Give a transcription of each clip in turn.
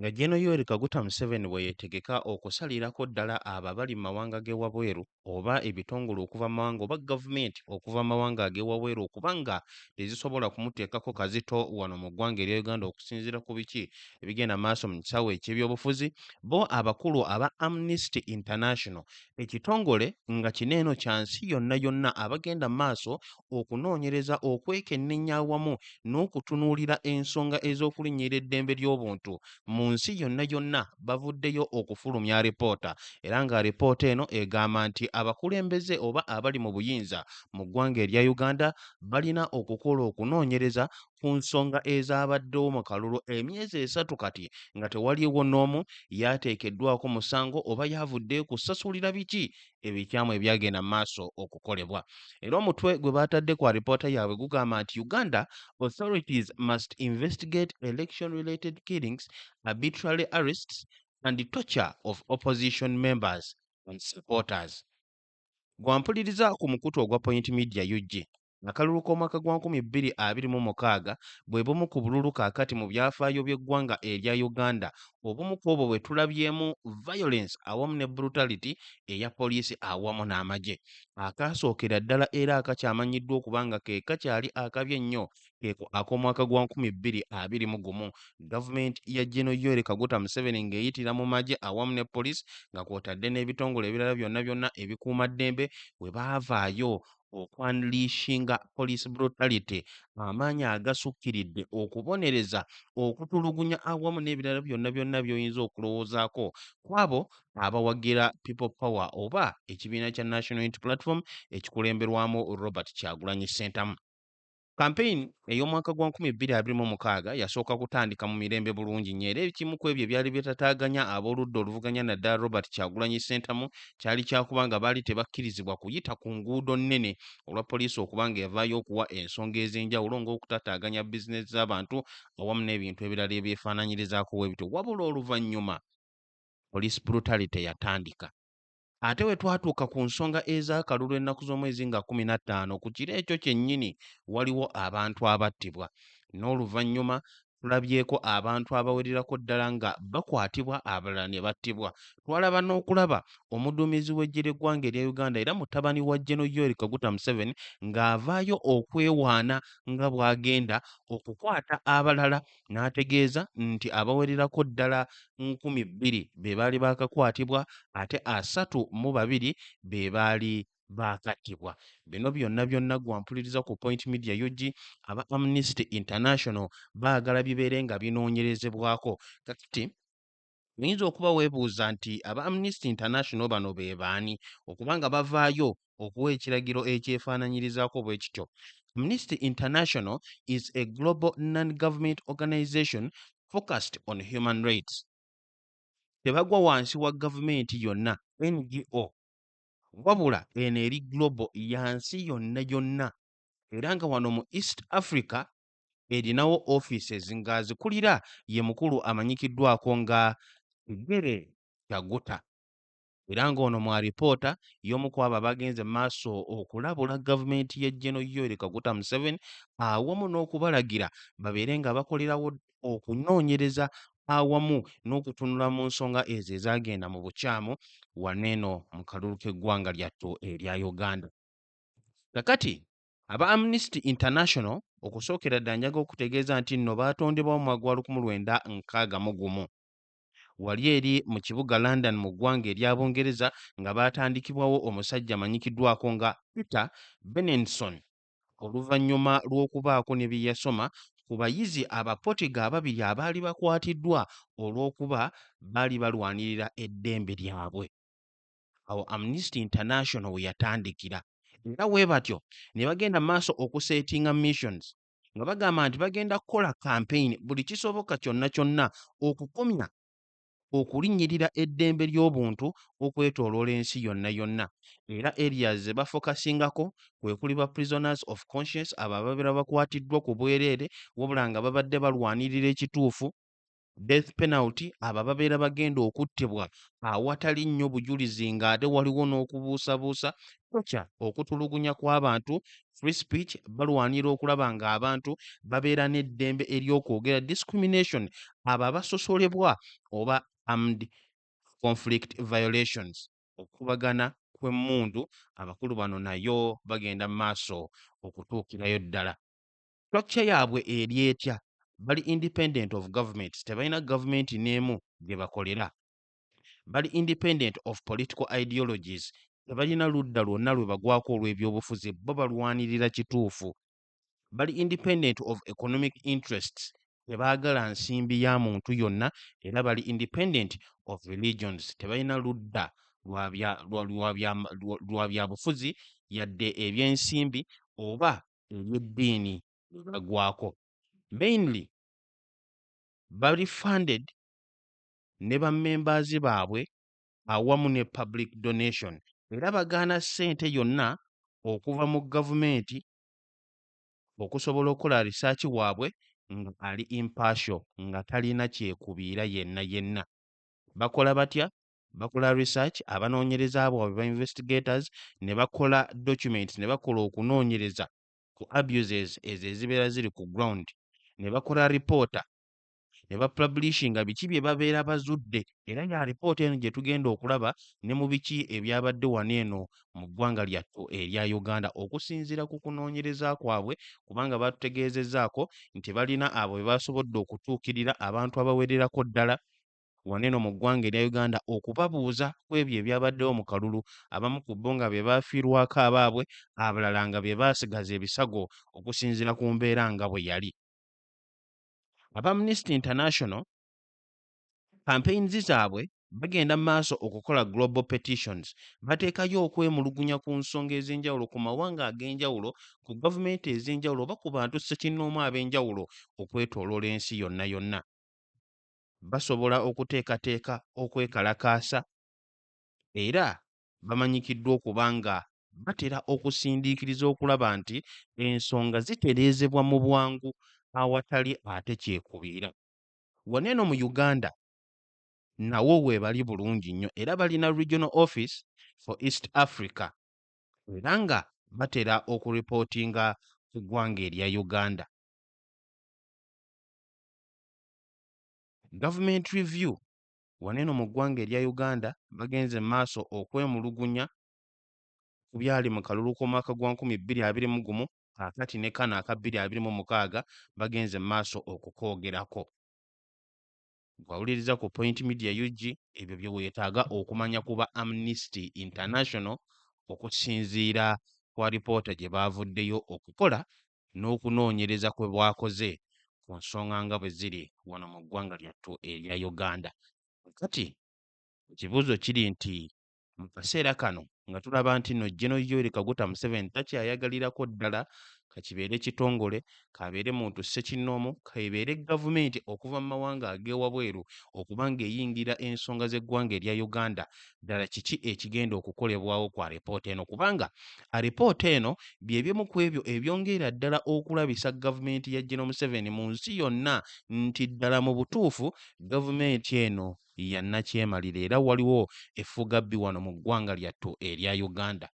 nga Gen. Yoweri Kaguta Museveni bwe yeetegeka okusalirako ddala abo abali mu mawanga g'ewabweru oba ebitongole okuva mu mawanga oba gavumenti okuva mu mawanga ag'ewabweru okuba nga tezisobola kumuteekako kazito wano mu ggwanga erya Uganda okusinziira ku biki ebigenda maaso mu kisaawe eky'ebyobufuzi, bo abakulu aba Amnesty International, ekitongole nga kino eno kya nsi yonna yonna abagenda maaso okunoonyereza okwekennenya awamu n'okutunuulira ensonga ez'okulinnyira eddembe ly'obuntu mu nsi yonna yonna bavuddeyo okufulumya alipoota era nga alipoota eno egamba nti abakulembeze oba abali mu buyinza mu ggwanga erya Uganda balina okukola okunoonyereza ku nsonga ezabaddewo mu kalulu emyezi 3 kati nga tewaliwo n'omu yateekeddwako musango oba yavuddeyo kusasulira biki ebikyamu ebyagenda mu maaso okukolebwa. Era omutwe gwe baatadde ku alipoota yaabwe gugamba nti Uganda authorities must investigate election-related killings, arbitrary arrests, and the torture of opposition members and supporters. Gwampuliriza ku mukutu ogwa Point Media UG. Akalulu k'omwaka gwa 2026 bwe bumu ku bululu kaakati mu byafaayo by'eggwanga erya Uganda. Obumu ku obwo bwe tulabyemu violence awamu ne brutality eya poliisi awamu n'amagye. Akaasookera ddala era akakyamanyiddwa okuba nga ke kakyali akabi ennyo ak'omwaka gwa 2021. Gavumenti ya Gen. Yoweri Kaguta Museveni ng'eyitira mu magye awamu ne poliisi nga kw'otadde n'ebitongole ebirala byonna byonna ebikuuma ddembe bwe baavaayo okwanlishinga police brutality, amaanyi agasukkiridde okubonereza okutulugunya awamu n'ebirala byonna byonna by'oyinza okulowoozaako kwabo abawagira People Power oba ekibiina kya National Unity Platform ekikulemberwamu Robert Kyagulanyi Ssentamu. Campaign ey'omwaka gwa 2026 yasooka kutandika mu mirembe bulungi nnyo era ekimu ku ebyo byali byetataaganya ab'oludda oluvuganya naddala Robert Kyagulanyi Ssentamu kyali kyakuba nga baali tebakkirizibwa kuyita ku nguudo nnene olwa poliisi okuba nga evaayo okuwa ensonga ez'enjawulo ng'okutataaganya bizinesi z'abantu awamu n'ebintu ebirala ebyefaananyirizaako bwebityo. Wabula oluvannyuma police brutality yatandika. Ate we twatuuka ku nsonga ez'akalulu ennaku z'omwezi nga 15 ku kiro ekyo kyennyini waliwo abantu abattibwa. N'oluvannyuma tulabyeko abantu abawererako ddala nga bakwatibwa abalala ne battibwa. Twalaba n'okulaba omuduumizi w'eggye ly'eggwanga erya Uganda era mutabani wa Gen. Yoweri Kaguta Museveni ng'avaayo okwewaana nga bw'agenda okukwata abalala n'ategeeza nti abawererako ddala 20,000 be baali baakakwatibwa ate 32 be baali baakattibwa. Bino byonna byonna gwampuliriza ku Point Media UG aba Amnesty International baagala bibeere nga binoonyerezebwako. Kakati oyinza okuba weebuuza nti aba Amnesty International bano be baani okuba nga bavaayo okuwa ekiragiro ekyefaananyirizaako bwe kityo. Amnesty International is a global non-government organization focused on human rights. Tebagwa wansi wa gavumenti yonna NGO wabula eno eri global yansi yonna yonna era nga wano mu East Africa erinawo offices nga zikulira ye mukulu amanyikiddwako nga Yoweri Kaguta era ng'ono mu alipoota y'omu ku abo abagenze maaso okulabula gavumenti ya Gen. Yoweri Kaguta Museveni awamu n'okubalagira babeere nga bakolerawo okunoonyereza awamu n'okutunula mu nsonga ezo ezagenda mu bukyamu waneeno mu kalulu k'eggwanga lyattu erya Uganda. Kakati aba Amnesty International okusookera ddala njaga okutegeeza nti nno baatondebwawo mu mwaka gwa 1961 wali eri mu kibuga London mu ggwanga erya Bungereza nga baatandikibwawo omusajja amanyikiddwako nga Peter Benenson oluvannyuma lw'okubaako ne bye yasoma ku bayizi abapotiga ababiri abaali bakwatiddwa olw'okuba baali balwanirira eddembe lyabwe. Awo Amnesty International we yatandikira era bwe batyo ne bagenda maaso okuseetinga missions nga bagamba nti bagenda kukola campaign buli kisoboka kyonna kyonna okukomya okulinnyirira eddembe ly'obuntu okwetooloola ensi yonna yonna. Era areas ze bafokasingako kwe kuli ba prisoners of conscience abo ababeera bakwatiddwa ku bwereere wabula nga babadde balwanirira ekituufu, death penalty abo ababeera bagenda okuttibwa awatali nnyo bujulizi ng'ate waliwo n'okubuusabuusa, Torture, okutulugunya kw'abantu, free speech, balwanira okulaba ng'abantu babeera n'eddembe ery'okwogera, discrimination, abo abasosolebwa oba armed conflict violations, okubagana kw'emmundu, abakulu bano nayo bagenda mu maaso okutuukirayo ddala. Structure yaabwe eri etya? Bali independent of government, tebalina gavumenti n'emu gye bakolera. Bali independent of political ideologies, tebalina ludda lwonna lwe bagwako olw'ebyobufuzi, bo balwanirira kituufu. Bali independent of economic interests, tebaagala nsimbi ya muntu yonna, era bali independent of religions, tebalina ludda lwa byabufuzi yadde eby'ensimbi oba eby'eddiini lwe bagwako. Mainly bali funded ne bammembers baabwe awamu ne public donation, era bagaana ssente yonna okuva mu gavumenti okusobola okukola research waabwe nga ali impartial, nga talina kyekubiira yenna. Bakola batya? Bakola research, abanoonyereza baabwe ba investigators ne bakola documents, ne bakola okunoonyereza ku abuses ezo ezibeera ziri ku ground, ne bakola reporter, ne bapublishinga biki bye babeera bazudde, era ya ripoota eno gye tugenda okulaba ne mu biki ebyabadde wano eno mu ggwanga lyattu erya Uganda okusinziira ku kunoonyereza kwabwe, kubanga batutegeezezzaako nti balina abo be basobodde okutuukirira abantu abawererako ddala wano eno mu ggwanga erya Uganda okubabuuza ku ebyo ebyabaddewo mu kalulu, abamu ku bo nga be baafiirwako abaabwe, abalala nga be baasigaza ebisago okusinziira ku mbeera nga bwe yali. Aba Amnesty International campaigns zaabwe bagenda mu maaso okukola global petitions, bateekayo okwemulugunya ku nsonga ez'enjawulo ku mawanga ag'enjawulo, ku gavumenti ez'enjawulo oba ku bantu ssekinnoomu ab'enjawulo okwetooloola ensi yonna. Basobola okuteekateeka okwekalakaasa era bamanyikiddwa okuba nga batera okusindiikiriza okulaba nti ensonga zitereezebwa mu bwangu awatali ate kyekubiira. Wano eno mu Uganda nawo weebali bulungi nnyo, era balina regional office for East Africa, era nga batera okuripootinga ku ggwanga erya Uganda. Government review wano eno mu ggwanga erya Uganda bagenze mu maaso okwemulugunya ku byali mu kalulu k'omwaka gwa 2021 kaakati ne kano aka 2026 bagenze mu maaso okukoogerako. Bwawuliriza ku Point Media UG, ebyo bye weetaaga okumanya kuba Amnesty International okusinziira kwa lipoota gye baavuddeyo okukola n'okunoonyereza kwe bwakoze ku nsonga nga bwe ziri wano mu ggwanga lyattu erya Uganda. Kati ekibuuzo kiri nti mu kaseera kano nga tulaba nti no General Yoweri Kaguta Museveni takyayagalirako ddala kakibeere kitongole, kabeere muntu ssekinnoomu, kabeere gavumenti okuva mu mawanga ag'ewabweru okuba ng'eyingira ensonga z'eggwanga erya Uganda, ddala kiki ekigenda okukolebwawo kwa alipoota eno, kubanga alipoota eno by'ebimu ku ebyo ebyongera ddala okulabisa gavumenti ya General Museveni mu nsi yonna nti ddala mu butuufu gavumenti eno yannakyemalira era waliwo effugabbi wano mu ggwanga lyattu erya Uganda.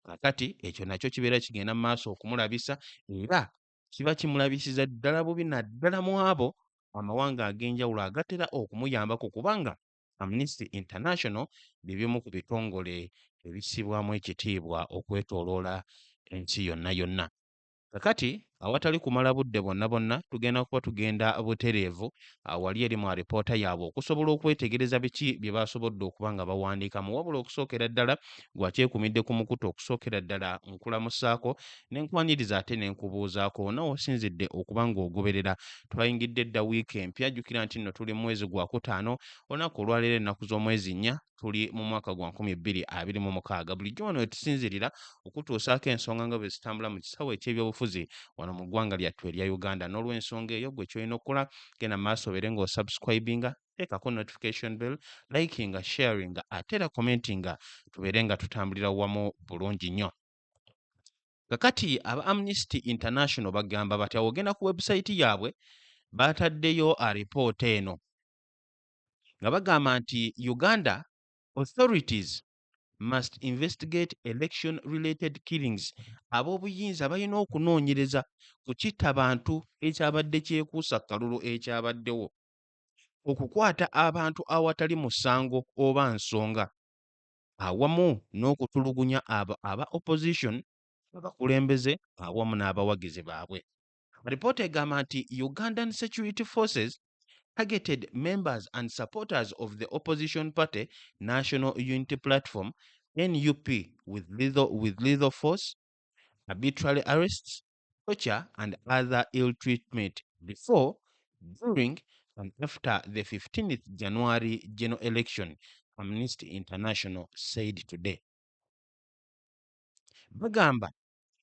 Kakati ekyo nakyo kibeera kigenda mu maaso okumulabisa era kiba kimulabisiza ddala bubi naddala mu abo amawanga ag'enjawulo agatera okumuyambako, kubanga Amnesty International bibimu ku bitongole ebissibwamu ekitiibwa okwetooloola ensi yonna. Kakati awatali kumala budde bonna tugenda kuba tugenda butereevu wali eri mu alipoota yaabwe okusobola okwetegereza biki bye basobodde okuba nga bawandiikamu, wabula okusookera ddala gw'akyekuumidde ku mukutu, okusookera ddala nkulamusaako n'enkwaniriza ate n'enkubuuzaako onawo osinzidde okuba ng'ogoberera. Twayingidde dda wiiki empya, jjukira nti nno tuli mu mwezi gwa Kutaano, olunaku olwaleero ennaku z'omwezi 4 tuli mu mwaka gwa 2026. Bulijjo wano we tusinzirira okutuusaako ensonga nga bwe zitambula mu kisawo eky'ebyobufuzi wano mu ggwanga lyattu erya Uganda. N'olw'ensonga eyo gwe kyolina okukola genda maaso obeere ng'osubscribinga, teekako notification bell, likinga, sharinga ate era commentinga, tubeere nga tutambulira wamu bulungi nnyo. Kakati aba Amnesty International bagamba batya? Ogenda ku website yaabwe bataddeyo alipoota eno nga bagamba nti Uganda authorities must investigate election-related killings. Ab'obuyinza balina okunoonyereza ku kitta bantu ekyabadde kyekuusa Kalulu ekyabaddewo, okukwata abantu awatali musango oba nsonga, awamu n'okutulugunya aba opposition, abakulembeze awamu n'abawagizi baabwe. Alipoota egamba nti Ugandan Security Forces targeted members and supporters of the opposition party National Unity Platform NUP with lethal force, arbitrary arrests, torture and other ill treatment before, during and after the 15th January general election, Amnesty International said today. Bagamba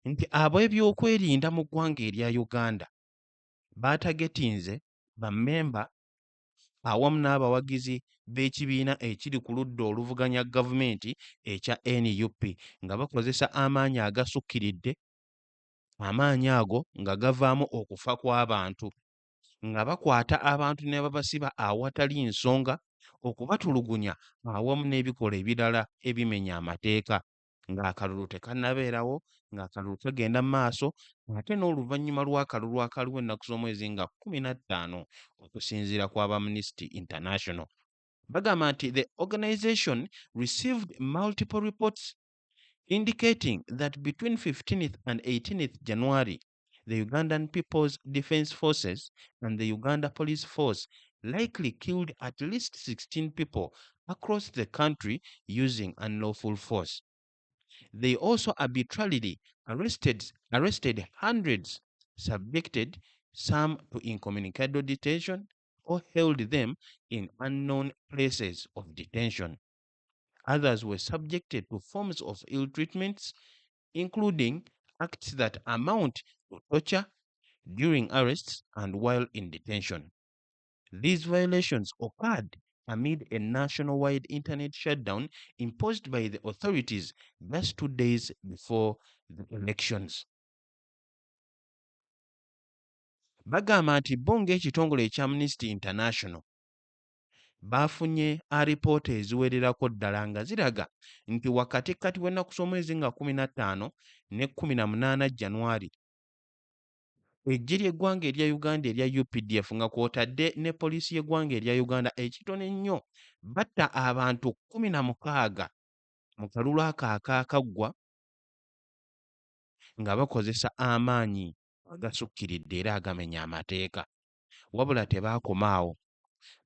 nti ab'ebyokwerinda mu ggwanga erya Uganda baatagetinze bammemba awamu n'abawagizi b'ekibiina ekiri ku ludda oluvuganya gavumenti ekya NUP nga bakozesa amaanyi agasukkiridde, amaanyi ago nga gavaamu okufa kw'abantu, nga bakwata abantu ne babasiba awatali nsonga, okubatulugunya awamu n'ebikolwa ebirala ebimenya amateeka, ng'akalulu tekannabeerawo, ng'akalulu kagenda mu maaso, ate n'oluvannyuma lw'akalulu akaliwo ennaku z'omwezi nga 15 okusinziira ku Amnesty International. Bagamba nti the organization received multiple reports indicating that between 15th and 18th January, the Ugandan People's Defense Forces and the Uganda Police Force likely killed at least 16 people across the country using unlawful force. They also arbitrarily arrested hundreds, subjected some to incommunicado detention, or held them in unknown places of detention. Others were subjected to forms of ill treatments, including acts that amount to torture during arrests and while in detention. These violations occurred amid a nationwide internet shutdown imposed by the authorities just 2 days before the elections. Bagamba nti bo ng'ekitongole ekya Amnesty International baafunye alipoota eziwererako ddala nga ziraga nti wakati w'ennaku z'omwezi nga 15 ne 18 January, eggye ly'eggwanga erya Uganda erya UPDF nga kw'otadde ne poliisi y'eggwanga erya Uganda ekitono ennyo batta abantu 16 mu kalulu ako akaakaggwa nga bakozesa amaanyi agasukkiridde era agamenya amateeka. Wabula tebaakomaawo,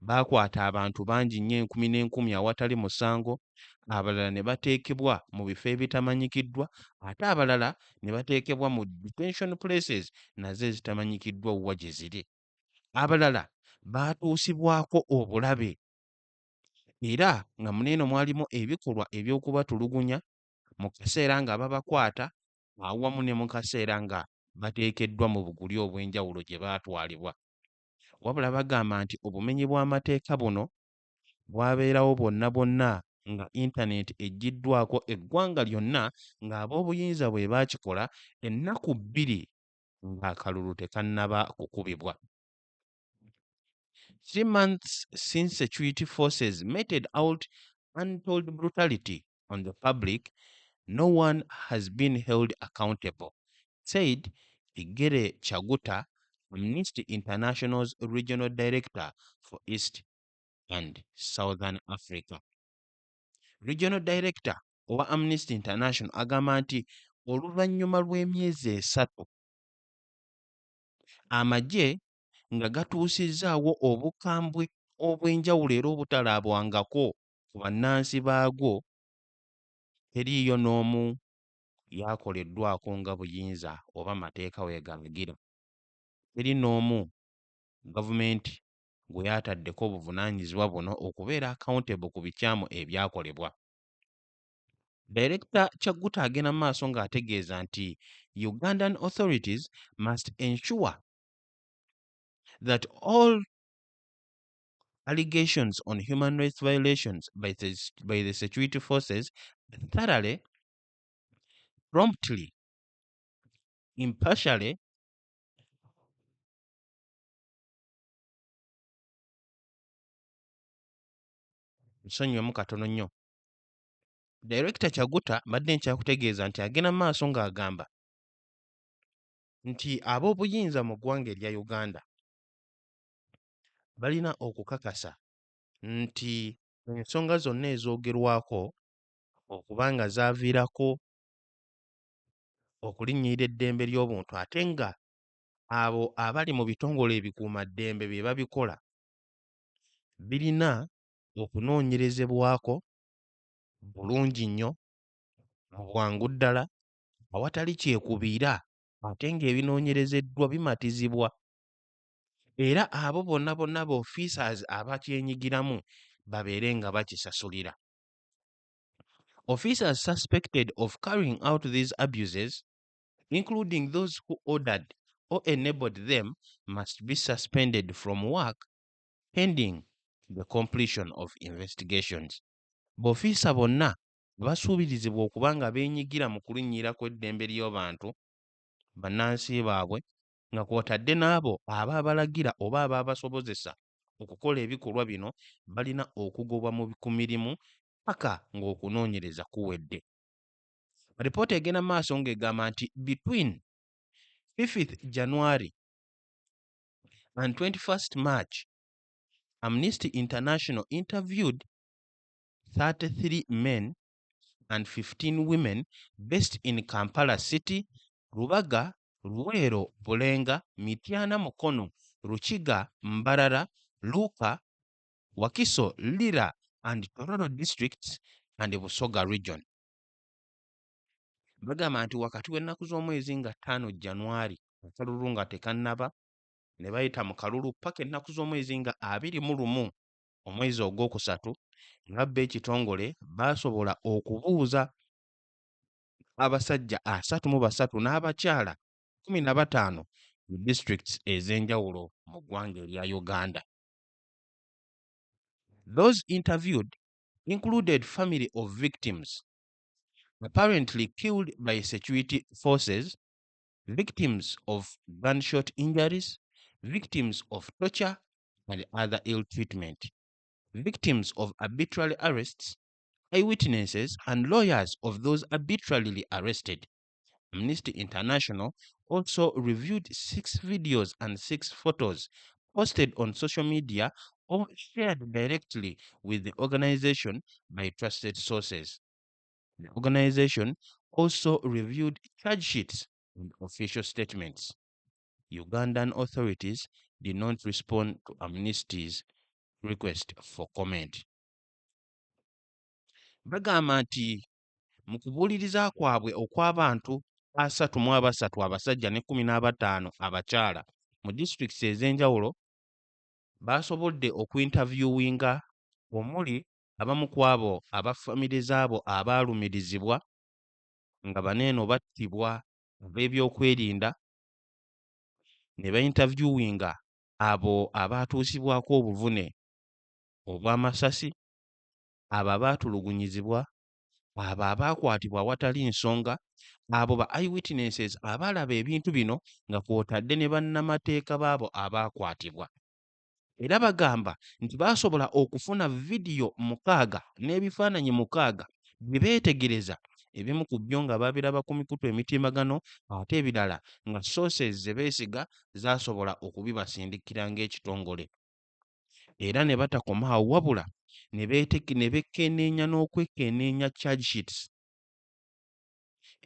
baakwata abantu bangi nnyo enkumi n'enkumi awatali musango, abalala ne bateekebwa mu bifo ebitamanyikiddwa, ate abalala ne bateekebwa mu detention places nazo ezitamanyikiddwa wa gye ziri. Abalala baatuusibwako obulabe era nga muneeno mwalimu ebikolwa eby'okubatulugunya mu kaseera nga babakwata awamu ne mu kaseera nga bateekeddwa mu buguli obw'enjawulo gye baatwalibwa. Wabula bagamba nti obumenyi bw'amateeka buno bwabeerawo bwonna nga intaneti eggiddwako eggwanga lyonna ng'ab'obuyinza bwe baakikola ennaku 2 ng'akalulu tekannaba kukubibwa. 3 months since security forces meted out untold brutality on the public, no one has been held accountable, said Igere Chaguta, Amnesty International's regional director for East and Southern Africa. Regional director owa Amnesty International agamba nti oluvannyuma lw'emyezi 3 amagye nga gatuusizzaawo obukambwe obw'enjawulo era obutalaabwangako ku bannansi baagwo, teriiyo n'omu yakoleddwako nga buyinza oba amateeka weegalagira. Teri n'omu gavumenti gwe yaataddeko obuvunaanyizibwa buno okubeera accountable ku bikyamu ebyakolebwa. Director Chaguta agenda mu maaso ng'ategeeza nti Ugandan authorities must ensure that all allegations on human rights violations by the security forces thoroughly, promptly, impartially, nsonyiwemu katono nnyo, Director Chaguta mbadde nkyakutegeeza nti agenda maaso ng'agamba nti ab'obuyinza mu ggwanga erya Uganda balina okukakasa nti ensonga zonna ezoogerwako okuba nga zaaviirako okulinnyirira eddembe ly'obuntu ate nga abo abali mu bitongole ebikuumaddembe bye babikola birina okunoonyerezebwako bulungi nnyo mu bwangu ddala awatali kyekubiira ate ng'ebinoonyerezeddwa bimatizibwa era abo bonna bonna ba officers abakyenyigiramu babeere nga bakisasulira. Officers suspected of carrying out these abuses, including those who ordered or enabled them, must be suspended from work pending the completion of investigations. B'ofiisa bonna basuubirizibwa okuba nga beenyigira mu kulinnyira kw'eddembe ly'abantu bannansi baabwe nga kw'otadde n'abo abaabalagira oba abaabasobozesa okukola ebikolwa bino balina okugobwa ku mirimu paka ng'okunoonyereza kuwedde. Alipoota egenda maaso ng'egamba nti between 5th January and 21st March, Amnesty International interviewed 33 men and 15 women based in Kampala City, Rubaga, Luweero, Bulenga, Mityana, Mukono, Rukiga, Mbarara, Luuka, Wakiso, Lira and Tororo districts and Busoga region. Bagamba nti wakati w'ennaku z'omwezi nga 5 January akalulu nga tekannaba ne bayita mu kalulu paka ennaku z'omwezi nga 21 omwezi ogwokusatu nga ekitongole baasobola okubuuza abasajja 33 n'abakyala 15 mu districts ez'enjawulo mu ggwanga erya Uganda. Those interviewed included family of victims apparently killed by security forces, victims of gunshot injuries, victims of torture and other ill treatment, victims of arbitrary arrests, eyewitnesses and lawyers of those arbitrarily arrested. Amnesty International also reviewed 6 videos and 6 photos posted on social media or shared directly with the organization by trusted sources. The organization also reviewed charge sheets and official statements. Ugandan authorities did not respond to Amnesty's request for comment. Bagamba nti mu kubuuliriza kwabwe okw'abantu 33 abasajja ne 15 abakyala mu districts ez'enjawulo baasobodde okuintavyuwinga omuli abamu ku abo abafamire z'abo abaalumirizibwa nga baneeno battibwa ab'ebyokwerinda ne baintavyuwinga abo abaatuusibwako obuvune obw'amasasi, abo abaatulugunyizibwa, abo abaakwatibwa awatali nsonga, abo ba eyewitnesses abaalaba ebintu bino nga kw'otadde ne bannamateeka baabo abaakwatibwa. Era bagamba nti baasobola okufuna vidiyo 6 n'ebifaananyi 6 bye beetegereza ebimu ku byo nga babiraba ku mikutu emitimbagano ate ebirala nga sources ze beesiga zaasobola okubibasindikira ng'ekitongole. Era ne batakoma awo wabula ne bekkenneenya n'okwekkenneenya charge sheets,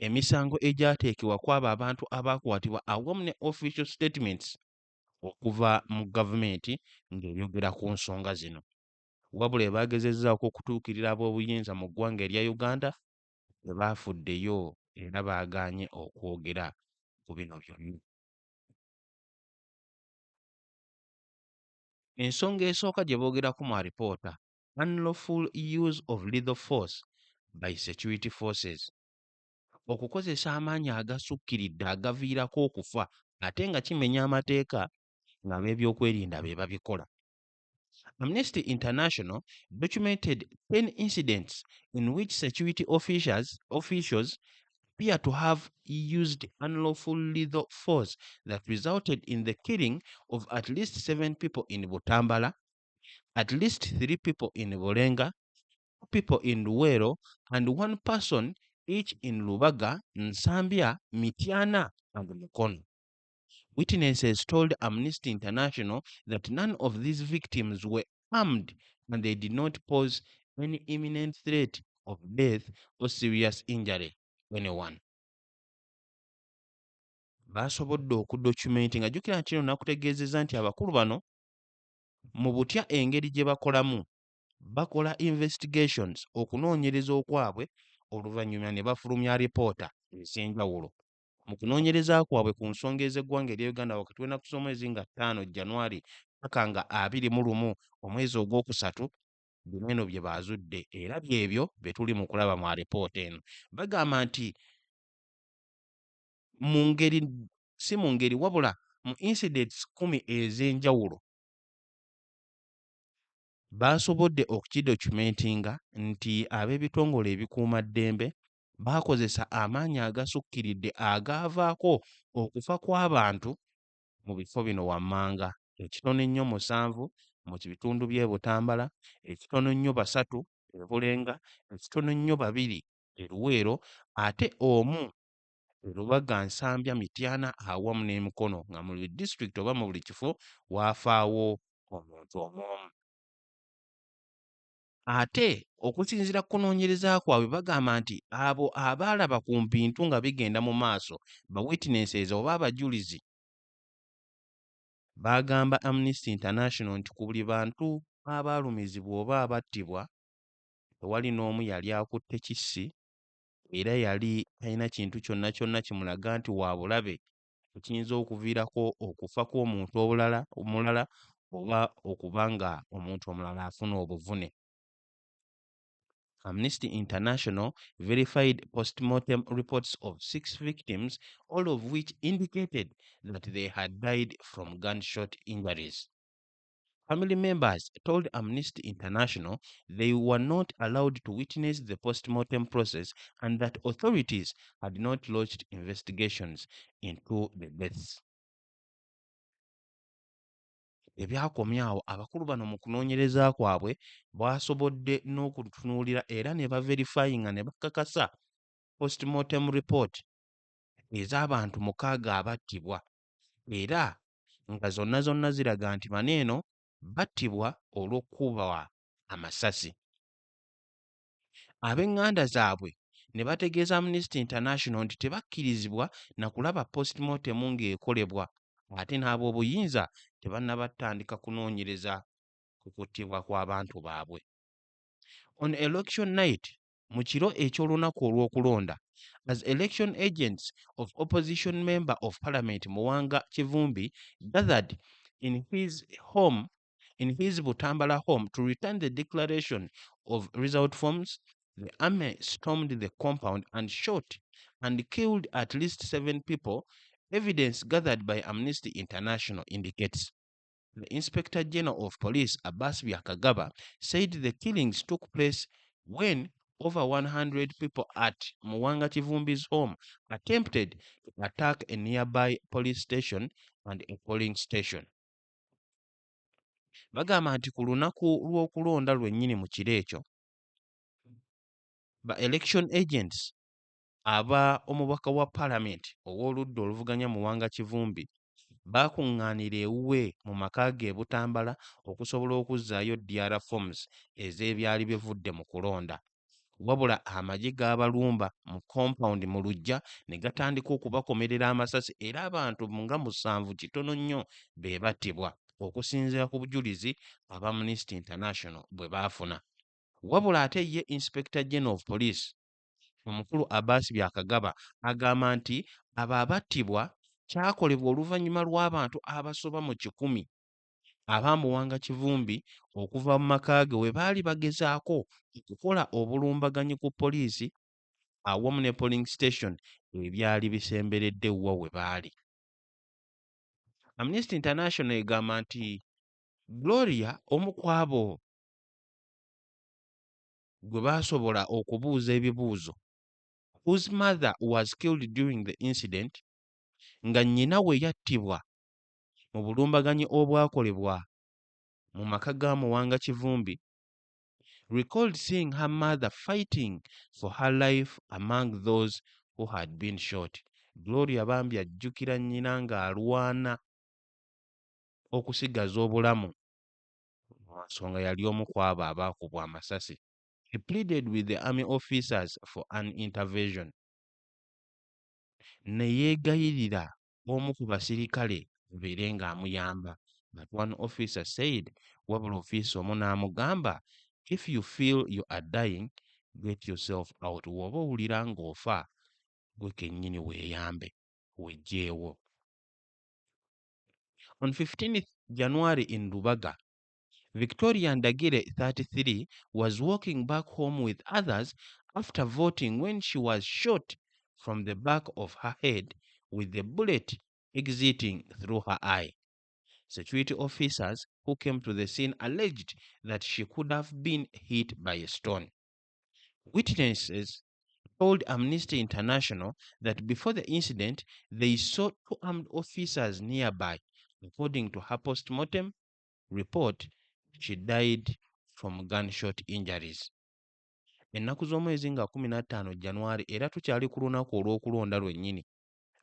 emisango egyateekebwa ku abo abantu abaakwatibwa awamu ne official statements okuva mu gavumenti ng'eyogera ku nsonga zino. Wabula baagezezzaako okutuukirira ab'obuyinza mu ggwanga erya Uganda tebaafuddeyo era baagaanye okwogera ku bino byonna. Ensonga esooka gye boogeraku mu alipoota, unlawful use of lethal force by security forces. Okukozesa amaanyi agasukkiridde agaviirako okufa ate nga kimenya amateeka ng'ab'ebyokwerinda be babikola. Amnesty International documented 10 incidents in which security officials appear to have used unlawful lethal force that resulted in the killing of at least 7 people in Butambala, at least 3 people in Bulenga, people in Luwero and 1 person each in Lubaga, Nsambya, Mityana, and Mukono. Witnesses told Amnesty International that none of these victims were armed and they did not pose any imminent threat of death or serious injury to anyone. Baasobodde okudocumentinga jjukira kino nakutegeezezza nti abakulu bano mu butya engeri gye bakolamu bakola investigations okunoonyereza okwabwe oluvannyuma ne bafulumya alipoota ez'enjawulo mu kunoonyereza kwabwe ku nsonga ez'eggwanga erya Uganda wakati w'ennaku z'omwezi nga 5 January paka nga 21 omwezi ogwokusatu bino eno bye baazudde era byebyo bye tuli mu kulaba mu alipoota eno. Bagamba nti mu ngeri si mu ngeri wabula mu incidents 10 ez'enjawulo baasobodde okukidocumentinga nti ab'ebitongole ebikuumaddembe baakozesa amaanyi agasukkiridde agaavaako okufa kw'abantu mu bifo bino wammanga, ekitono ennyo 7 mu bitundu by'e Butambala, ekitono ennyo 3 e Bulenga, ekitono nnyo 2 e Luweero, ate omu e Lubaga, Nsambya, Mityana awamu ne Mukono nga mu buli disitulikiti oba mu buli kifo waafaawo omuntu omw'omu. Ate okusinziira ku kunoonyereza kwabwe bagamba nti abo abaalaba ku mpintu nga bigenda mu maaso ba witnesses oba abajulizi baagamba Amnesty International nti ku buli bantu abaalumizibwa oba abattibwa tewali n'omu yali akutte kissi era yali talina kintu kyonna kyonna kimulaga nti wa bulabe ekiyinza okuviirako okufa kw'omuntu omulala oba okuba nga omuntu omulala afuna obuvune. Amnesty International verified post-mortem reports of 6 victims, all of which indicated that they had died from gunshot injuries. Family members told Amnesty International they were not allowed to witness the post-mortem process and that authorities had not launched investigations into the deaths. Ebyakomyawo abakulu bano mu kunoonyereza kwabwe bwasobodde n'okutunuulira era ne baverifyinga ne bakakasa post-mortem report ez'abantu 6 abattibwa era nga zonna ziraga nti bano eno battibwa olw'okkubwa amasasi. Ab'eŋŋanda zaabwe ne bategeeza Amnesty International nti tebakkirizibwa na kulaba post-mortem ng'ekolebwa ate n'ab'obuyinza tebannabatandika kunoonyereza ku kuttibwa kw'abantu baabwe. On election night, mu kiro eky'olunaku olw'okulonda, as election agents of opposition member of parliament Muwanga Kivumbi gathered in his Butambala home to return the declaration of result forms, the army stormed the compound and shot and killed at least 7 people. Evidence gathered by Amnesty International indicates. The Inspector General of Police, Abbas Byakagaba, said the killings took place when over 100 people at Muwanga Kivumbi's home attempted to attack a nearby police station and a polling station. Bagamba nti ku lunaku lw'okulonda lwennyini mu kiro ekyo, ba election agents aba omubaka wa parliament ow'oludda oluvuganya Muwanga Kivumbi baakuŋŋaanira ewuwe mu maka ge e Butambala okusobola okuzzaayo DR forms ez'ebyali bivudde mu kulonda. Wabula amagye g'abalumba mu compound mu luggya ne gatandika okubakomerera amasasi era abantu nga 7 kitono nnyo be battibwa okusinziira ku bujulizi aba Amnesty International bwe baafuna. Wabula ate ye Inspector General of Police omukulu Abbas Byakagaba agamba nti abo abattibwa kyakolebwa oluvannyuma lw'abantu abasoba mu 100 ab'Amuwanga Kivumbi okuva mu maka ge we baali bagezaako okukola obulumbaganyi ku poliisi awamu ne polling station ebyali bisemberedde wa we baali. Amnesty International egamba nti Gloria omu ku abo gwe baasobola okubuuza ebibuuzo, whose mother was killed during the incident, nga nnyina we yattibwa mu bulumbaganyi obwakolebwa mu maka ga Muwanga Kivumbi, recalled seeing her mother fighting for her life among those who had been shot. Gloria bambi ajjukira nnyina ng'alwana okusigaza obulamu mu nsonga yali omu ku abo abaakubwa amasasi. He pleaded with the army officers for an intervention. Ne yeegayirira omu ku basirikale abeere ng'amuyamba. But one officer said, wabula ofiisa omu n'amugamba, if you feel you are dying, get yourself out. W'oba owulira ng'ofa, gwe kennyini weeyambe, weggyeewo. On 15th January in Lubaga, Victoria Ndagire, 33, was walking back home with others after voting when she was shot from the back of her head with the bullet exiting through her eye. Security officers who came to the scene alleged that she could have been hit by a stone. Witnesses told Amnesty International that before the incident, they saw two armed officers nearby. According to her post-mortem report, she died from gunshot injuries. Ennaku z'omwezi nga 15 January era tukyali ku lunaku olw'okulonda lwennyini.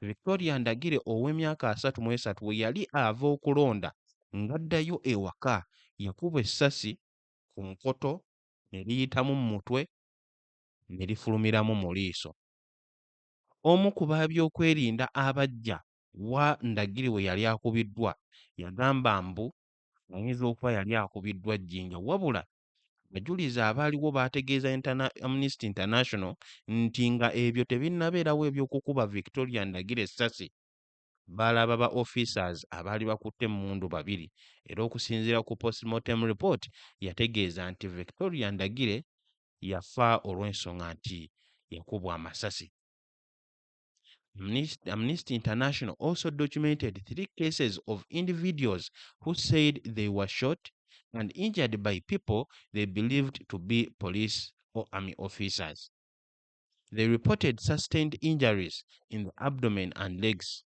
Victoria Ndagire ow'emyaka 33 we yali ava okulonda ng'addayo ewaka yakubwa essasi ku nkoto ne liyitamu mu mutwe ne lifulumiramu mu liiso. Omu ku baabyokwerinda abajja wa Ndagire we yali akubiddwa yagamba mbu ayinza okuba yali akubiddwa jjinja, wabula abajulizi abaaliwo baategeeza Amnesty International nti nga ebyo tebinnabeerawo eby'okukuba Victoria Ndagire essasi. Baalaba ba officers abaali bakutte emmundu babiri, era okusinziira ku post-mortem report yategeeza nti Victoria Ndagire yafa olw'ensonga nti yakubwa amasasi. Amnesty International also documented 3 cases of individuals who said they were shot and injured by people they believed to be police or army officers. They reported sustained injuries in the abdomen and legs.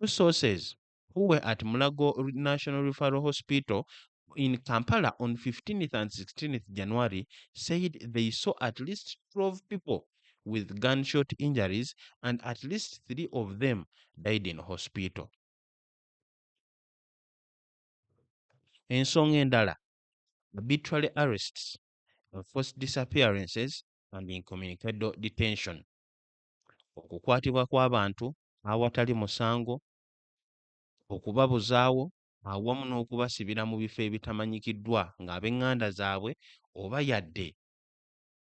Two sources who were at Mulago National Referral Hospital in Kampala on 15th and 16th January said they saw at least 12 people with gunshot injuries and at least 3 of them died in hospital. Ensonga endala: arbitrary arrests, enforced disappearances and incommunicado detention. Okukwatibwa kw'abantu awatali musango, okubabuzaawo awamu n'okubasibira mu bifo ebitamanyikiddwa ng'ab'eŋŋanda zaabwe oba yadde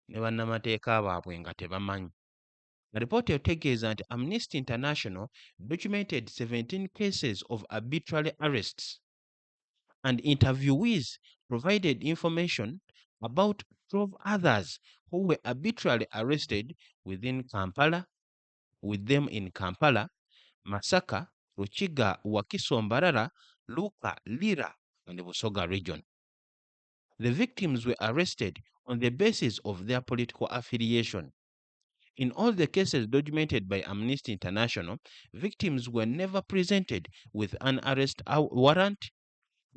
ne bannamateeka baabwe nga tebamanyi. Alipoota etegeeza nti Amnesty International documented 17 cases of arbitrary arrests and interviewees provided information about 12 others who were arbitrarily arrested with them in Kampala, Masaka, Rukiga, Wakiso, Mbarara, Luka, Lira, and the Busoga region. The victims were arrested on the basis of their political affiliation. In all the cases documented by Amnesty International, victims were never presented with an arrest warrant,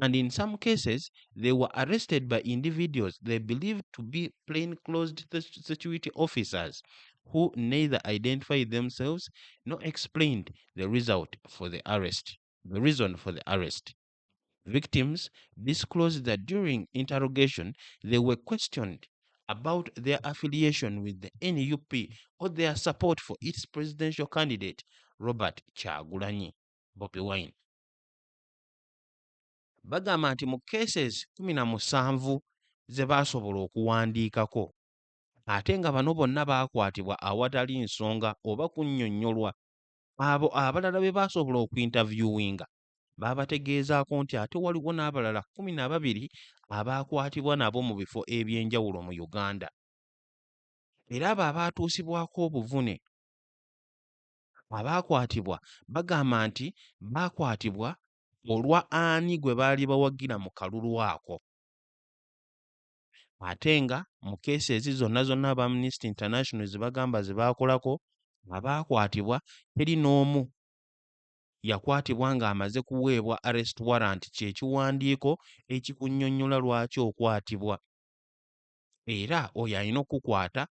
and in some cases, they were arrested by individuals they believed to be plainclothes security officers who neither identified themselves nor explained the reason for the arrest. Victims disclosed that during interrogation, they were questioned about their affiliation with the NUP or their support for its presidential candidate, Robert Kyagulanyi, Bobi Wine. Bagamba nti mu cases 17 ze baasobola okuwandiikako, ate nga bano bonna baakwatibwa awatali nsonga oba kunnyonnyolwa, abo abalala be baasobola okuintavyuwinga baabategeezaako nti ate waliwo n'abalala 12 abaakwatibwa nabo mu bifo eby'enjawulo mu Uganda. Era abo abaatuusibwako obuvune abaakwatibwa bagamba nti baakwatibwa olwa ani gwe baali bawagira mu kalulu ako. Ate nga mu keesi ezi zonna aba Amnesty International ze bagamba ze baakolako, abaakwatibwa teri n'omu yakwatibwa ng'amaze kuweebwa arrest warrant, kye kiwandiiko ekikunnyonnyola lwaki okwatibwa. era oyo alina okukwata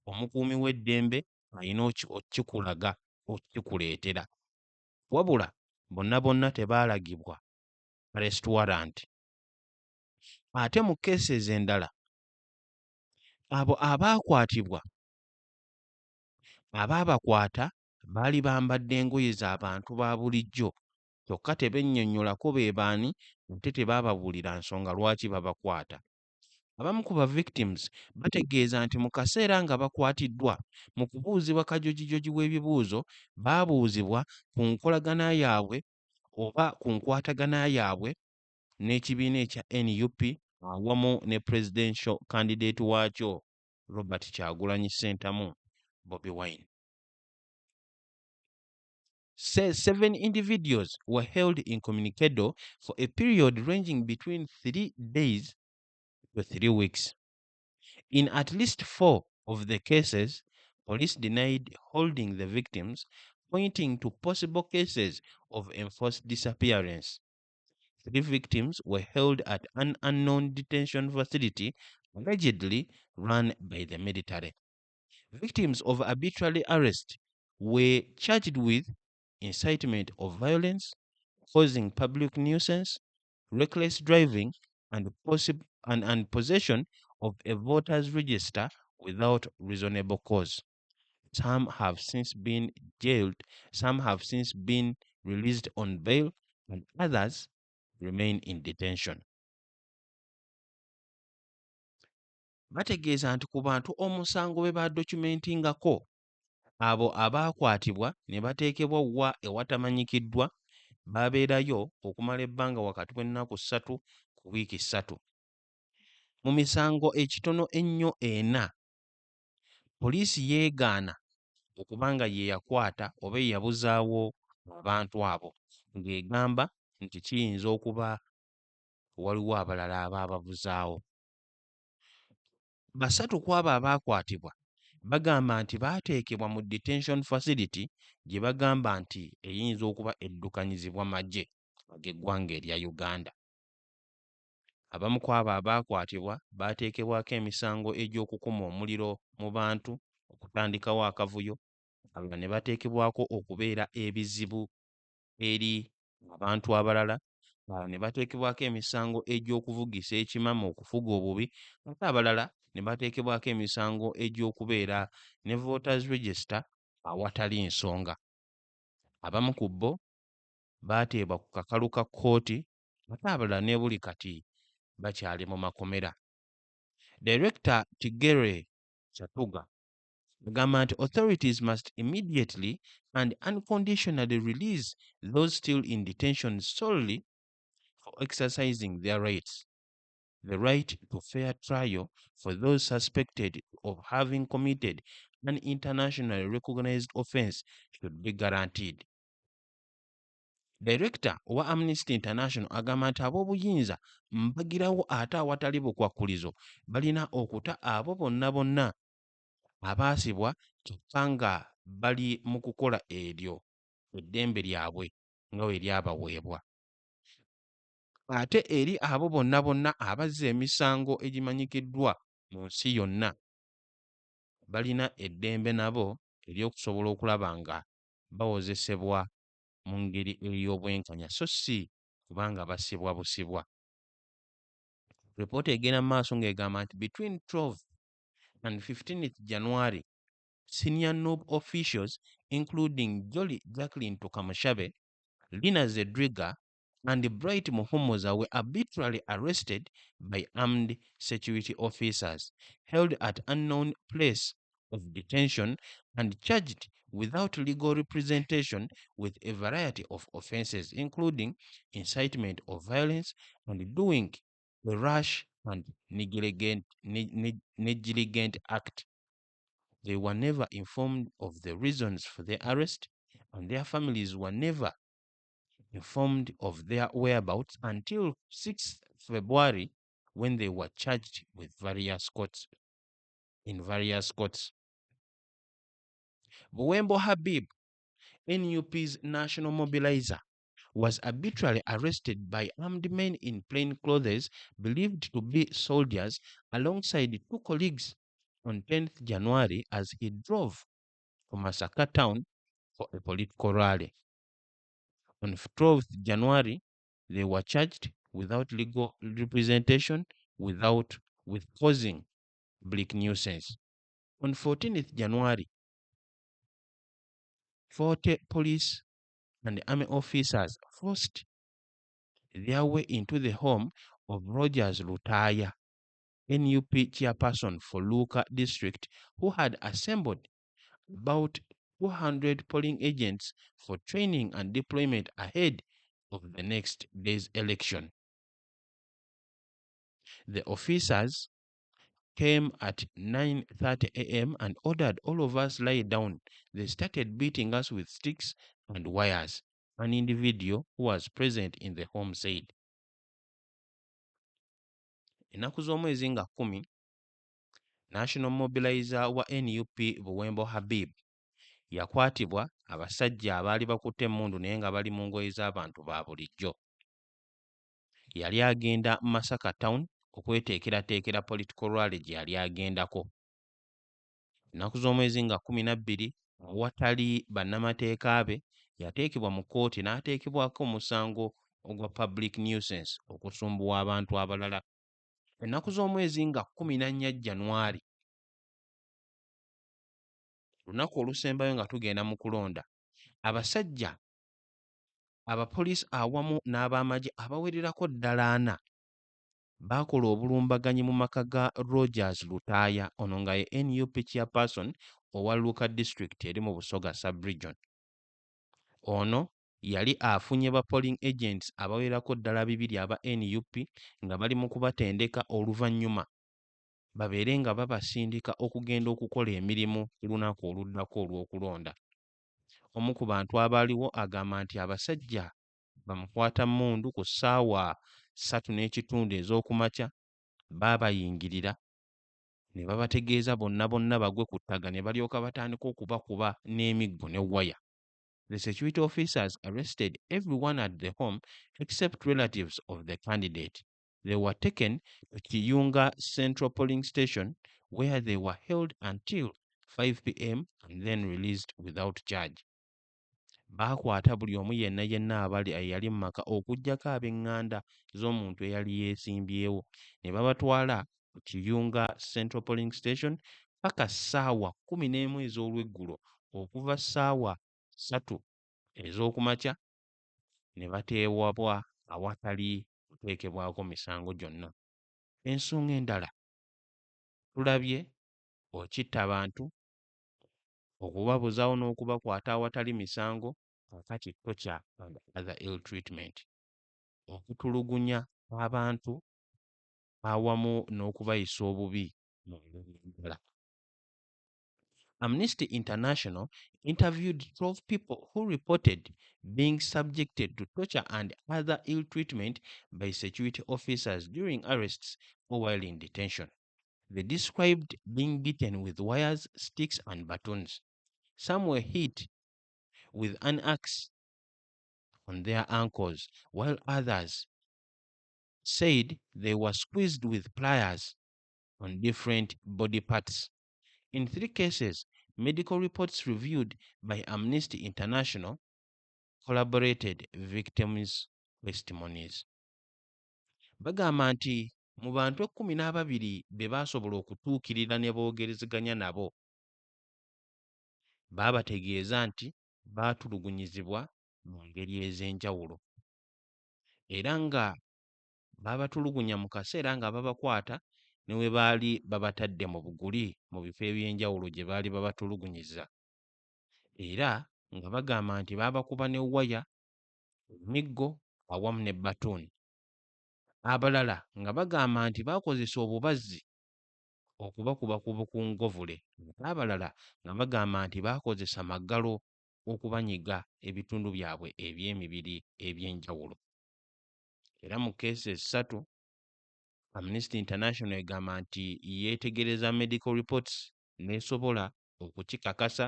omukuumi w'eddembe alina okikulaga okikuleetera. Wabula bonna tebaalagibwa arrest warrant. Ate mu cases endala abo abaakwatibwa abaabakwata baali bambadde engoye z'abantu ba bulijjo kyokka tebennyonnyolako be baani ate tebaababuulira nsonga lwaki babakwata. Abamu ku ba victims bategeeza nti mu kaseera nga bakwatiddwa mu kubuuzibwa kajojijoji w'ebibuuzo baabuuzibwa ku nkolagana yaabwe oba ku nkwatagana yaabwe n'ekibiina ekya NUP awamu ne presidential candidate waakyo Robert Kyagulanyi Ssentamu Bobi Wine. Says 7 individuals were held incommunicado for a period ranging between 3 days to 3 weeks. In at least 4 of the cases, police denied holding the victims, pointing to possible cases of enforced disappearance. 3 victims were held at an unknown detention facility allegedly run by the military. Victims of arbitrary arrest were charged with incitement of violence, causing public nuisance, reckless driving, and possession of a voter's register without reasonable cause. Some have since been jailed, some have since been released on bail, and others remain in detention. Bategeeza nti ku bantu omusango bwe badocumentingako abo abaakwatibwa ne bateekebwa wa ewatamanyikiddwa baabeerayo okumala ebbanga wakati w'ennaku 3 ku wiiki 3. Mu misango ekitono ennyo 4, poliisi yeegaana okuba nga ye yakwata oba eyabuzaawo abantu abo ng'egamba nti kiyinza okuba waliwo abalala abaababuzaawo. 3 ku abo abaakwatibwa bagamba nti baateekebwa mu detention facility gye bagamba nti eyinza okuba eddukanyizibwa magye ag'eggwanga erya Uganda. Abamu ku abo abaakwatibwa baateekebwako emisango egy'okukuma omuliro mu bantu, okutandikawo akavuyo, abalala ne bateekebwako okubeera ebizibu eri abantu abalala, abalala ne bateekebwako emisango egy'okuvugisa ekimama okufuga obubi, ate abalala ne bateekebwako emisango egy'okubeera ne voters register awatali nsonga. Abamu ku bo baateebwa ku kakalu ka kkooti, ate abalala ne buli kati bakyali mu makomera. Director Tigere Kyatuga agamba nti authorities must immediately and unconditionally release those still in detention solely for exercising their rights. The right to fair trial for those suspected of having committed an internationally recognized offense should be guaranteed. Director wa Amnesty International agamba nti ab'obuyinza mbagirawo ate awatali bukwakkulizo balina okuta abo bonna abaasibwa kyokka nga bali mu kukola eryo eddembe lyabwe nga bwe lyabaweebwa. Ate eri abo bonna abazza emisango egimanyikiddwa mu nsi yonna balina eddembe nabo ery'okusobola okulaba nga bawozesebwa mu ngeri ey'obwenkanya so si kubanga basibwa busibwa. Ripoota egenda mu maaso ng'egamba nti between 12 and 15th January, senior NUB officials including Jolly Jacqueline Tukamushabe, Lina Zedriga, and Bright Muhumuza were arbitrarily arrested by armed security officers, held at unknown place of detention, and charged without legal representation with a variety of offenses, including incitement of violence and doing a rash and negligent act. They were never informed of the reasons for their arrest, and their families were never informed of their whereabouts until 6th February when they were charged with various courts. Buwembo Habib, NUP's national mobilizer, was arbitrarily arrested by armed men in plain clothes believed to be soldiers alongside two colleagues on 10th January as he drove to Masaka town for a political rally. On 12th January, they were charged without legal representation with causing public nuisance. On 14th January, 40 police and army officers forced their way into the home of Rogers Lutaya, NUP chairperson for Luka district, who had assembled about 200 polling agents for training and deployment ahead of the next day's election. The officers came at 9:30 a.m. and ordered all of us lie down. They started beating us with sticks and wires, an individual who was present in the home said. Ennaku z'omwezi nga 10, National Mobilizer wa NUP Buwembo Habib yakwatibwa abasajja abaali bakutte emmundu naye nga bali mu ngoye z'abantu ba bulijjo. Yali agenda Masaka town okweteekerateekera political rally gye yali agendako. Ennaku z'omwezi nga 12, awatali bannamateeka be yateekebwa mu kkooti n'ateekebwako omusango ogwa public nuisance okusumbuwa abantu abalala. Ennaku z'omwezi nga 14 January, lunaku olusembayo nga tugenda mu kulonda, abasajja abapoliisi awamu n'ab'amagye abawererako ddala 4 baakola obulumbaganyi mu maka ga Rogers Lutaya, ono nga ye NUP chairperson owa Luka district eri mu Busoga sub-region. Ono yali afunye ba polling agents abawererako ddala 2 aba NUP nga bali mu kubatendeka oluvannyuma babeere nga babasindika okugenda okukola emirimu ku lunaku oluddako olw'okulonda. Omu ku bantu abaaliwo agamba nti abasajja bamukwata mmundu ku ssaawa 3:30 ez'okumakya baabayingirira ne babategeeza bonna bagwe ku ttaga ne balyoka batandika okubakuba n'emiggo ne waya. The security officers arrested everyone at the home except relatives of the candidate. They were taken to Kiyunga Central Polling Station where they were held until 5 p.m. and then released without charge. Baakwata buli omu yenna abali yali mu maka okuggyako ab'eŋŋanda z'omuntu eyali yeesimbyewo ne babatwala ku Kiyunga Central Polling Station paka ssaawa 11 ez'olweggulo. Okuva ssaawa 3 ez'okumakya ne bateewabwa awatali kuteekebwako misango gyonna. Ensonga endala tulabye okitta abantu, okubabuzaawo n'okubakwata awatali misango, kakati torture and other ill treatment, okutulugunya abantu awamu n'okubayisa obubi mu ngeri endala. Amnesty International interviewed 12 people who reported being subjected to torture and other ill treatment by security officers during arrests or while in detention. They described being beaten with wires, sticks, and batons. Some were hit with an axe on their ankles, while others said they were squeezed with pliers on different body parts. In 3 cases, medical reports reviewed by Amnesty International corroborated victims' testimonies. Bagamba nti mu bantu 12 be baasobola okutuukirira ne boogerezeganya nabo, baabategeeza nti baatulugunyizibwa mu ngeri ez'enjawulo era nga baabatulugunya mu kaseera nga babakwata ne we baali babatadde mu buguli mu bifo eby'enjawulo gye baali babatulugunyiza, era nga bagamba nti baabakuba ne waya, emiggo awamu ne batooni. Abalala nga bagamba nti baakozesa obubazzi okubakuba ku bukungovule, abalala nga bagamba nti baakozesa maggalo okubanyiga ebitundu byabwe eby'emibiri eby'enjawulo. Era mu cases 3, Amnesty International egamba nti yeetegereza medical reports n'esobola okukikakasa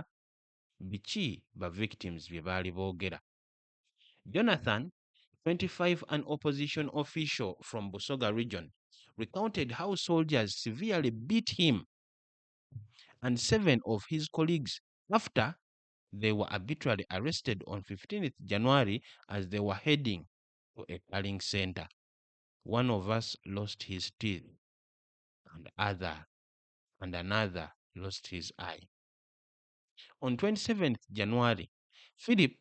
biki ba victims bye baali boogera. Jonathan 25, an opposition official from Busoga region, recounted how soldiers severely beat him and 7 of his colleagues after they were arbitrarily arrested on 15th January as they were heading to a calling center. One of us lost his teeth and another lost his eye. On 27th January, Philip,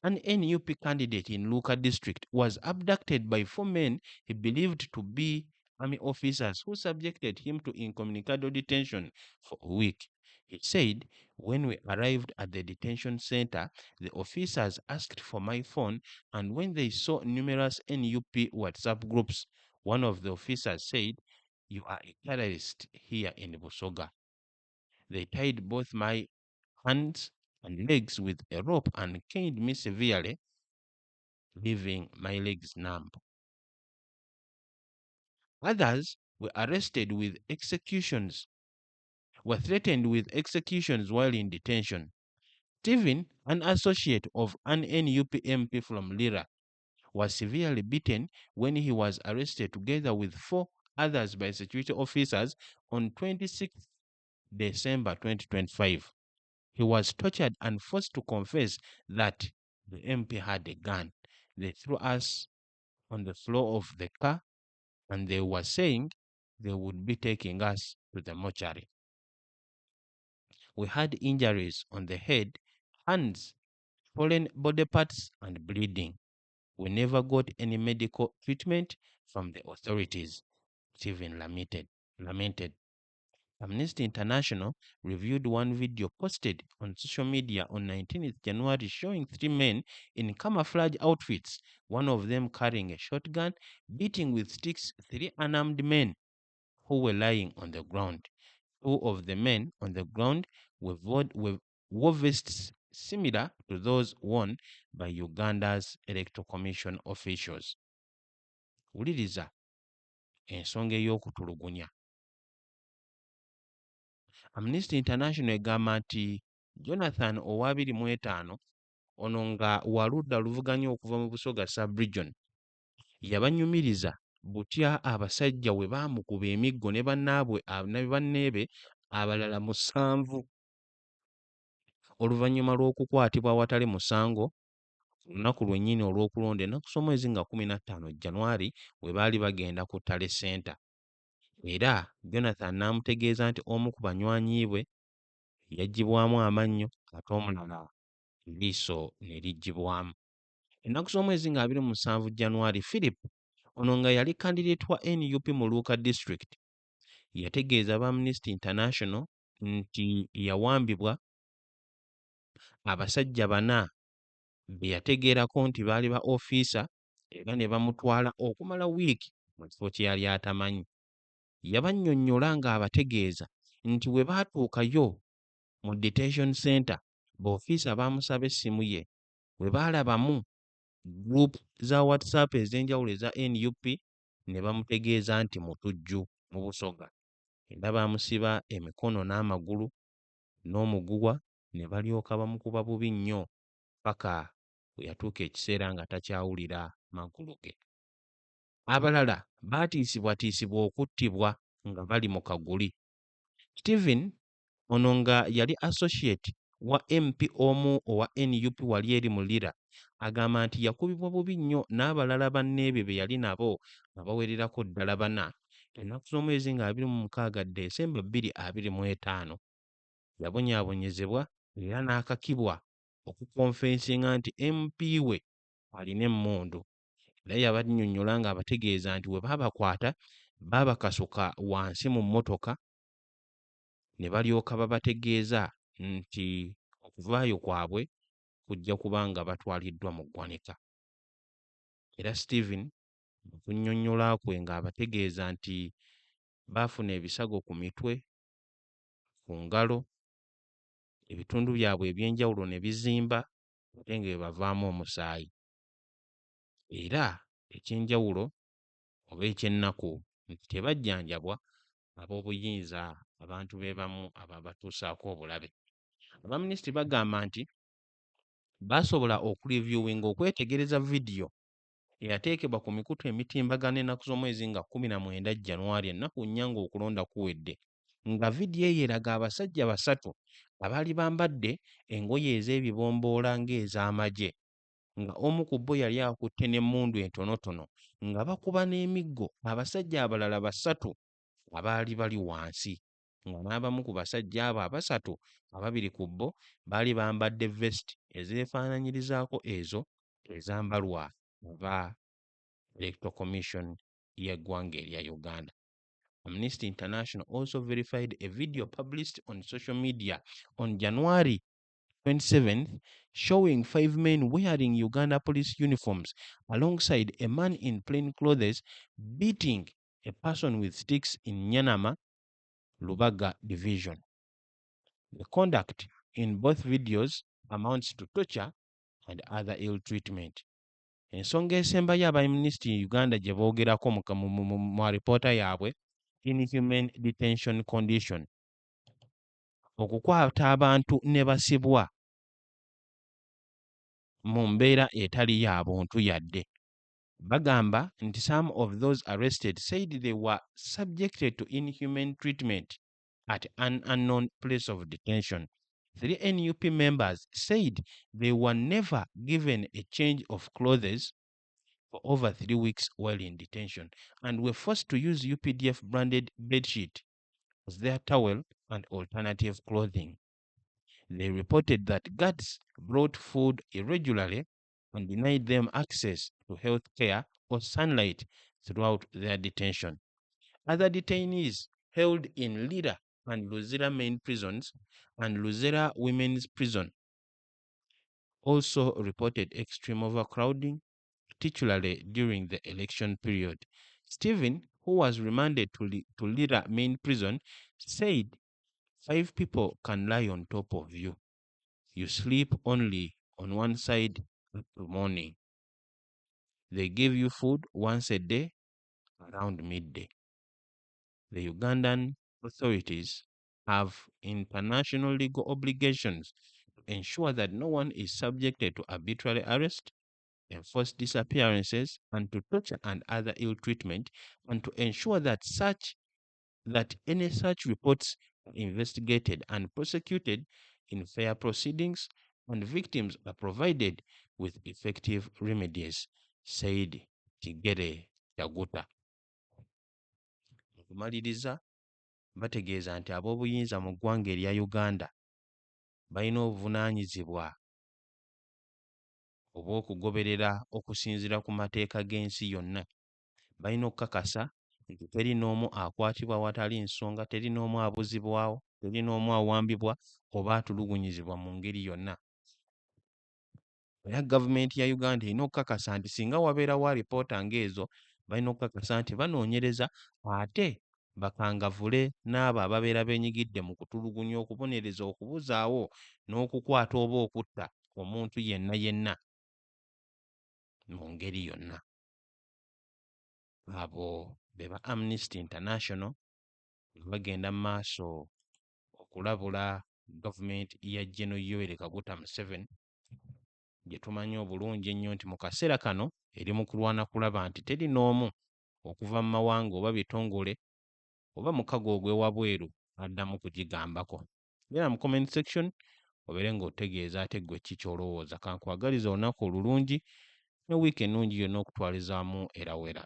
an NUP candidate in Luka district, was abducted by 4 men he believed to be army officers who subjected him to incommunicado detention for a week. He said, when we arrived at the detention center, the officers asked for my phone, and when they saw numerous NUP WhatsApp groups, one of the officers said, "You are a terrorist here in Busoga." They tied both my hands and legs with a rope and caned me severely, leaving my legs numb. Others were threatened with executions while in detention. Stephen, an associate of an NUP MP from Lira, was severely beaten when he was arrested together with 4 others by security officers on 26 December 2025. He was tortured and forced to confess that the MP had a gun. They threw us on the floor of the car and they were saying they would be taking us to the mortuary. We had injuries on the head, hands, swollen body parts, and bleeding. We never got any medical treatment from the authorities, Stephen lamented. Amnesty International reviewed one video posted on social media on 19th January showing 3 men in camouflage outfits, one of them carrying a shotgun, beating with sticks 3 unarmed men who were lying on the ground. 2 of the men on the ground wore vests similar to those worn by Uganda's Electoral Commission officials. Wuliriza ensonga ey'okutulugunya. Amnesty International egamba nti Jonathan owa 25 ono nga waludda luvuganya okuva mu Busoga sub-region yabanyumiriza butya abasajja bwe baamukuba emiggo ne banneebe abalala 7 oluvannyuma lw'okukwatibwa awatali musango olunaku lwennyini olw'okulonda ennaku z'omwezi nga 15 January we baali bagenda ku ttale center. Era Jonathan n'amutegeeza nti omu ku banywanyi bwe yaggyibwamu amannyo ate omulala eriiso ne liggyibwamu. Ennaku z'omwezi nga 27 January, Philip ono nga yali candidate wa NUP mu Luka district yategeeza ba Amnesty International nti yawambibwa abasajja 4 be yategeerako nti baali ba ofiisa era ne bamutwala okumala wiiki mu kifo kye yali atamanyi. Yabannyonnyola ng'abategeeza nti we baatuukayo mu detention center b'ofiisa baamusaba essimu ye bwe baalabamu group za WhatsApp ez'enjawulo eza NUP ne bamutegeeza nti mutujju mu Busoga. Era baamusiba emikono n'amagulu n'omuguwa ne balyoka bamukuba bubi nnyo paka bwe yatuuka ekiseera nga takyawulira magulu ge. Abalala baatiisibwatiisibwa okuttibwa nga bali mu kaguli. Stephen ono nga yali associate wa MP omu owa NUP wali eri mu Lira agamba nti yakubibwa bubi nnyo n'abalala banneebe be yali nabo nga bawererako ddala 4 ennaku z'omwezi nga 26 Desemba 2025. Yabonyaabonyezebwa era n'akakibwa okukonfensinga nti MP we alina emmundu. Era yabannyonnyola ng'abategeeza nti we baabakwata baabakasuka wansi mu mmotoka ne balyoka babategeeza nti okuvaayo kwabwe kujja kuba nga batwaliddwa mu ggwanika. Era Stephen mu kunnyonnyola kwe ng'abategeeza nti baafuna ebisago ku mitwe, ku ngalo, ebitundu byabwe eby'enjawulo ne bizimba ate nga bavaamu omusaayi. Era ekyenjawulo oba ekyennaku nti tebajjanjabwa ab'obuyinza abantu be bamu ababatuusaako obulabe. Abaminisitiri bagamba nti baasobola okureviewinga okwetegereza vidiyo eyateekebwa ku mikutu emitimbagano ennaku z'omwezi nga 19 January ennaku nnya ng'okulonda kuwedde, nga vidiyo eyo eraga abasajja basatu abaali bambadde engoye ez'ebibomboola ng'ez'amagye, nga omu ku bo yali akutte n'emmundu entonotono nga bakuba n'emiggo abasajja abalala basatu abaali bali wansi, nga n'abamu ku basajja abo abasatu ababiri ku bo baali bambadde vesti ezeefaananyirizaako ezo ezambalwa aba Electoral Commission y'eggwanga erya Uganda. Amnesty International also verified a video published on social media on January 27th showing 5 men wearing Uganda police uniforms alongside a man in plain clothes beating a person with sticks in Nyanama, Lubaga division. The conduct in both videos amounts to torture and other ill treatment. Ensonga esembayo aba Amnesty Uganda gye boogerako mu alipoota yaabwe Inhumane detention condition, okukwata abantu ne basibwa mu mbeera etali ya buntu yadde. Bagamba nti some of those arrested said they were subjected to inhumane treatment at an unknown place of detention. 3 NUP members said they were never given a change of clothes for over 3 weeks while in detention and were forced to use UPDF branded bedsheet as their towel and alternative clothing. They reported that guards brought food irregularly and denied them access to health care or sunlight throughout their detention. Other detainees held in Lira and Luzira main prisons and Luzira women's prison also reported extreme overcrowding, particularly during the election period. Stephen, who was remanded to Lira main prison, said 5 people can lie on top of you. You sleep only on one side until morning. They give you food once a day around midday. The Ugandan authorities have international legal obligations to ensure that no one is subjected to arbitrary arrest, enforced disappearances, and to torture and other ill treatment, and to ensure that any such reports are investigated and prosecuted in fair proceedings, and victims are provided with effective remedies, said Kigere Yaguta. Okumaliriza, bategeeza nti ab'obuyinza mu ggwanga erya Uganda balina obuvunaanyizibwa obw'okugoberera okusinziira ku mateeka g'ensi yonna. Balina okukakasa nti teri n'omu akwatibwa watali nsonga, teri n'omu abuzibwawo, teri n'omu awambibwa oba atulugunyizibwa mu ngeri yonna. Era gavumenti ya Uganda erina okukakasa nti singa wabeerawo alipoota ng'ezo, balina okukakasa nti banoonyereza ate bakangavvule n'abo ababeera beenyigidde mu kutulugunya, okubonereza, okubuzaawo n'okukwata oba okutta omuntu yenna yenna mu ngeri yonna. Abo be ba Amnesty International bagenda mu maaso okulabula gavumenti ya Gen. Yoweri Kaguta Museveni gye tumanyi obulungi ennyo nti mu kaseera kano eri mu kulwana kulaba nti teri n'omu okuva mu mawanga oba bitongole oba mukago ogw'ewabweru addamu kugigambako. Beera mu comment section obeere ng'otegeeza ate ggwe ki ky'olowooza. Kankwagaliza olunaku olulungi ne wiiki ennungi yonna okutwalizaamu erawera.